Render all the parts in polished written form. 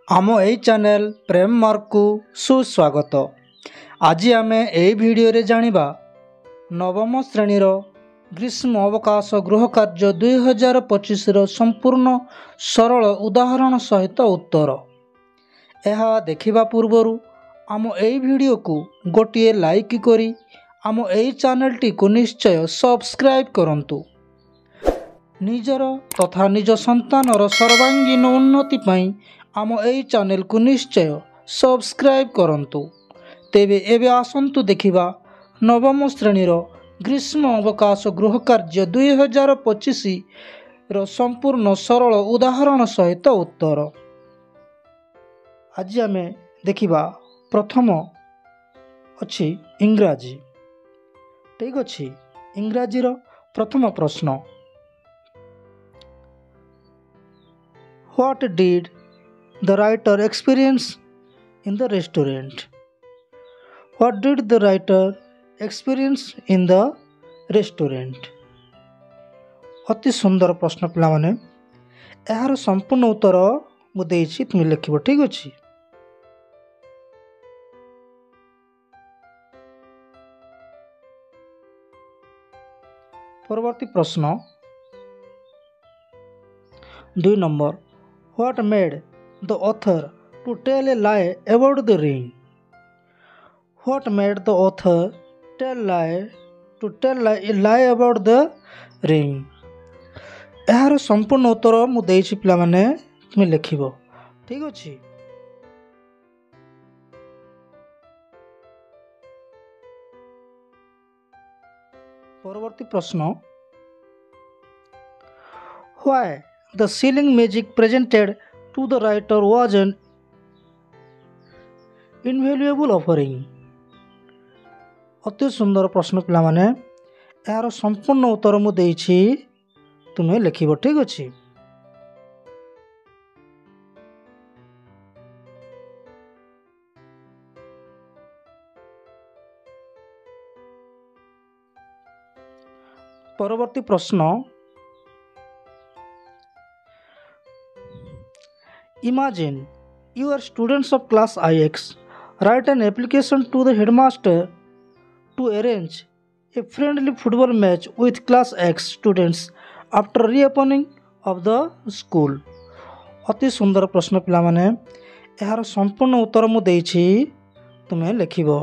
आम यही चैनल प्रेम मार्क को सुस्वागत। आज आम यही भिडियो जानिबा नवम श्रेणीर ग्रीष्म अवकाश गृह कार्य 2025 संपूर्ण सरल उदाहरण सहित उत्तर। यह देखिबा पूर्वरु आम यही भिडियो को गोटे लाइक करी आम यही चैनल टी को निश्चय सब्सक्राइब करंतु। निजर तथा निज संतानर सर्वांगीन उन्नति पाई आम यही चैनल को निश्चय सब्सक्राइब करंतु। तेबे एबे आसंतु देखिबा नवम श्रेणीर ग्रीष्म अवकाश गृह कार्य 2025 रो संपूर्ण सरल उदाहरण सहित उत्तर। आज आम देखिबा प्रथम अच्छी इंग्राजी। ठीक अच्छी इंग्राजी रो प्रथम प्रश्न, What did the writer experience in the restaurant? What did the writer experience in the restaurant? अति सुंदर प्रश्न पिला माने। यार संपूर्ण उत्तर मु देछि, तुम लिखिबो। ठीक अछि। परवर्ती प्रश्न 2 number, What made the author to tell a lie about the ring? What made the author to tell a lie about the ring? यार संपूर्ण उत्तर मु देछि पिला माने, तुम लिखिबो। ठीक अछि। परवर्ती प्रश्न, Why the sealing magic presented to the writer was an invaluable offering? अति सुंदर प्रश्न पिला माने। यार संपूर्ण उत्तर मु देछि, तुम्हें लिखिबो। ठीक अछि। परवर्ती प्रश्न, Imagine you are students of class IX. Write an application to the headmaster to arrange a friendly football match with class X students after reopening of the school. अति सुंदर प्रश्न पिला माने। यार संपूर्ण उत्तर मु देछि, तुम्हें लिखिबो।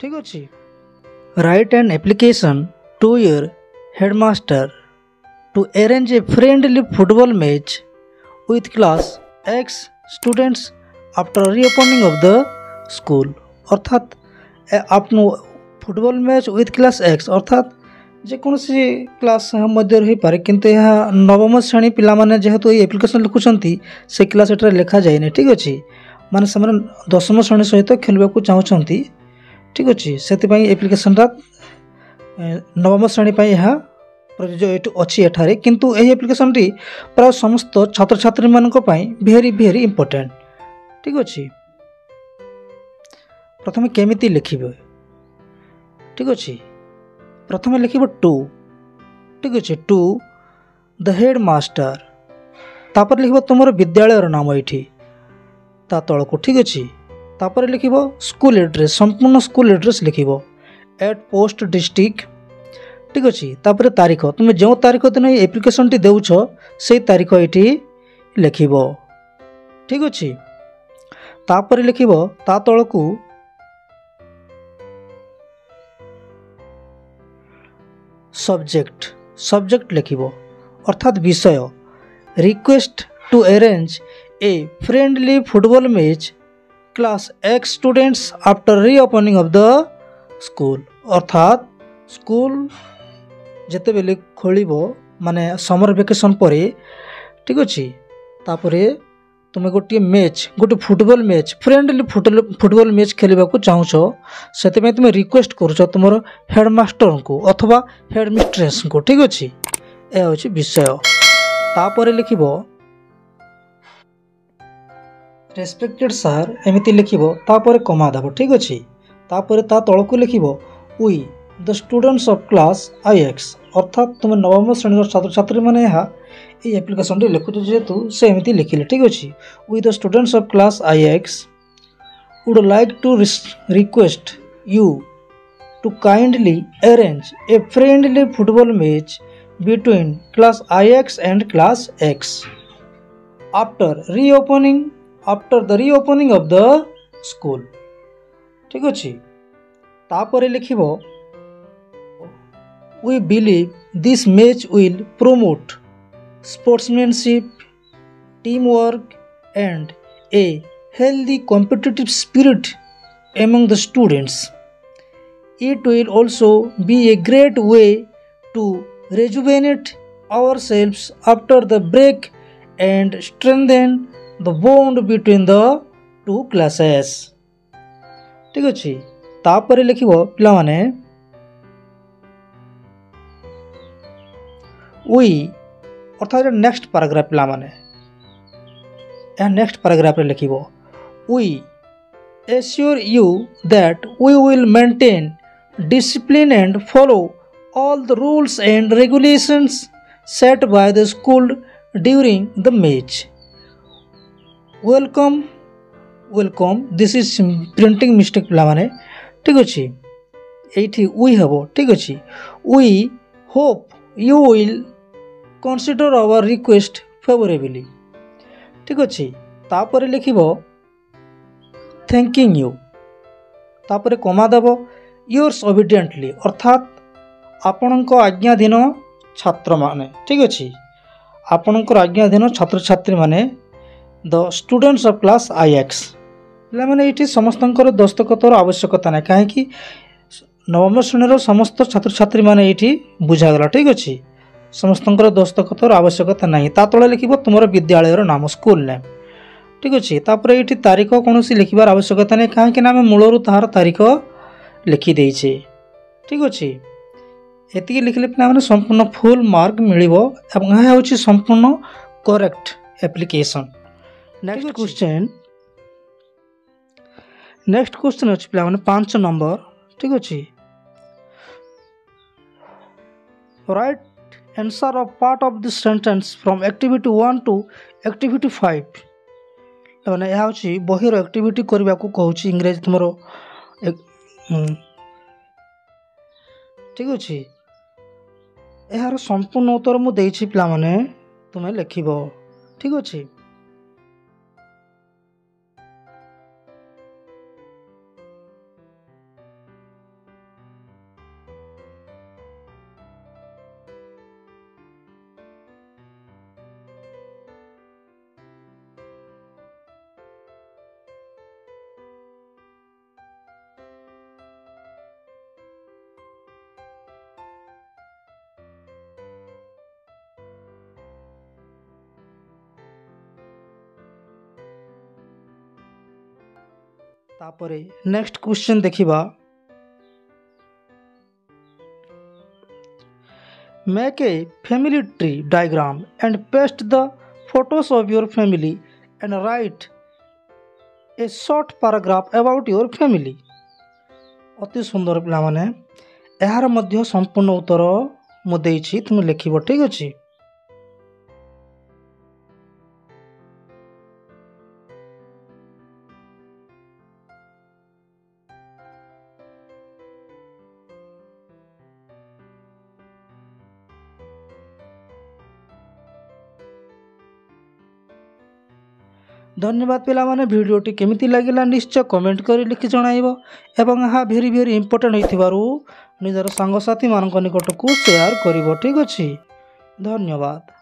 ठीक अछि। Write an application to your headmaster to arrange a friendly football match with class X students after reopening of the school। अर्थात आपनो football match with class x अर्थात जेकोसी क्लास मध्य रही पारे, किंतु यह नवम श्रेणी पिला माने जेहेतु ये एप्लिकेशन लिखुछंती से क्लास एटा लिखा जाय नै। ठीक अछि। माने समान दशम श्रेणी सहित खेलबा को चाहउछंती। ठीक अछि। सेति पई एप्लिकेशन रा नवम श्रेणी पई यह प्रयोज्य अच्छी एठारे, किंतु यही एप्लिकेशन टी प्राय समस्त छात्र छात्री मानक पई भेरी भेरी इंपोर्टेंट। ठीक अछि। प्रथमे केमिति लिखिबे। ठीक अछि। प्रथमे लिखिबो टू। ठीक अछि। To the headmaster. तापर लिखिबो तुमर विद्यालय रो नाम एठी ता तळको। ठीक अछि। तापर लिखिबो स्कूल एड्रेस, संपूर्ण स्कूल एड्रेस लिखिबो एट पोस्ट डिस्ट्रिक्ट। ठीक अच्छी। तापर तारीख, तुम जो तारीख दिन एप्लिकेशन टी देउछ से तारीख एटी लिखिबो। ठीक अच्छी। तापर लिखिबो ता तळकू सब्जेक्ट लिखिबो अर्थात विषय। Request to arrange a friendly football match class X students after reopening of the school. अर्थात स्कूल जेते बेले खोलिबो माने समर वेकेशन परे। ठीक अछि। तापरे तुमे गोटे मैच, गोटे फुटबॉल मैच, फ्रेंडली फुटबॉल खेल खेलिबा को चाहूछो, सेते में तुमे रिक्वेस्ट करूछो तुमरो हेडमास्टर को अथवा हेडमिस्ट्रेस को। ठीक अछि। ए होछि विषय। तापरे लिखिबो रेस्पेक्टेड सर एमिति लिखिबो, तापरे कमा दबो। ठीक अछि। तापरे ता तळको लिखिबो we the students of class IX अर्थात तुम नवम श्रेणी छात्र छात्री मैंने ये एप्लिकेशन टी लिखुच जेहेतु से एमती लिखिले ठीक अच्छे we the students of class IX would like to request you to kindly arrange a friendly football match between class IX and class X after the reopening of the school ठीक अच्छे तापर लिखिबो we believe this match will promote sportsmanship, teamwork and a healthy competitive spirit among the students. It will also be a great way to rejuvenate ourselves after the break and strengthen the bond between the two classes. ठीक अच्छे तापर लिखिबो पिला माने we अर्थात next paragraph पिला माने next paragraph रे लिखिबो we assure you that we will maintain discipline and follow all the rules and regulations set by the school during the match. Welcome this is printing mistake पिला माने ठीक अछि एठी we हबो ठीक अछि we hope you will consider our request favorably ठीक अच्छे तापर लिखिबो thanking you तापर कमा देव yours obediently अर्थात आपणक आज्ञाधीन छात्र माने ठीक अच्छे आपणकर आज्ञाधीन छात्र छात्री माने the students of class IX पिला माने एठी समस्तंकर दस्तखतर आवश्यकता ना काहे नवम श्रेणी समस्त छात्र छात्री माने एठी बुझागला ठीक अच्छे समस्तंकर दस्तखतर आवश्यकता नहीं ता तले लिखिबो तुमर विद्यालय नाम स्कूल नेम ठीक अच्छे तापर ये तारीख कौन लिखार आवश्यकता नहीं कहीं आम मूलर तार तारीख लिखी देचे ठीक अच्छे ये लिखले पे संपूर्ण फुल मार्क मिल संपूर्ण करेक्ट एप्लिकेशन। नेक्स्ट क्वेश्चन अच्छे पे 5 नंबर ठीक अच्छे right answer of part of this sentence from activity 1 to activity 5 माने यह होची बहिर एक्टिविटी करबा को कहूची इंग्रजी तुमरो ठीक अछि एहार संपूर्ण उत्तर मु देछि पिला माने तुमे लिखिबो ठीक अछि तापरे नेक्स्ट क्वेश्चन देखिबा make a family tree diagram and paste the photos of your family and right A short paragraph about your family अति सुंदर पिला माने एहार मध्य संपूर्ण उत्तर मु देछि तुम लिखिबो ठीक अछि धन्यवाद पिला माने वीडियोटी केमिति लागिला निश्चय कमेंट करी लिखि जणाइबो एवं हा भेरी भेरी इंपोर्टेंट होइथिबारु निजर संगसाथी मानक निकटकू शेयर करिवो ठीक अछि धन्यवाद।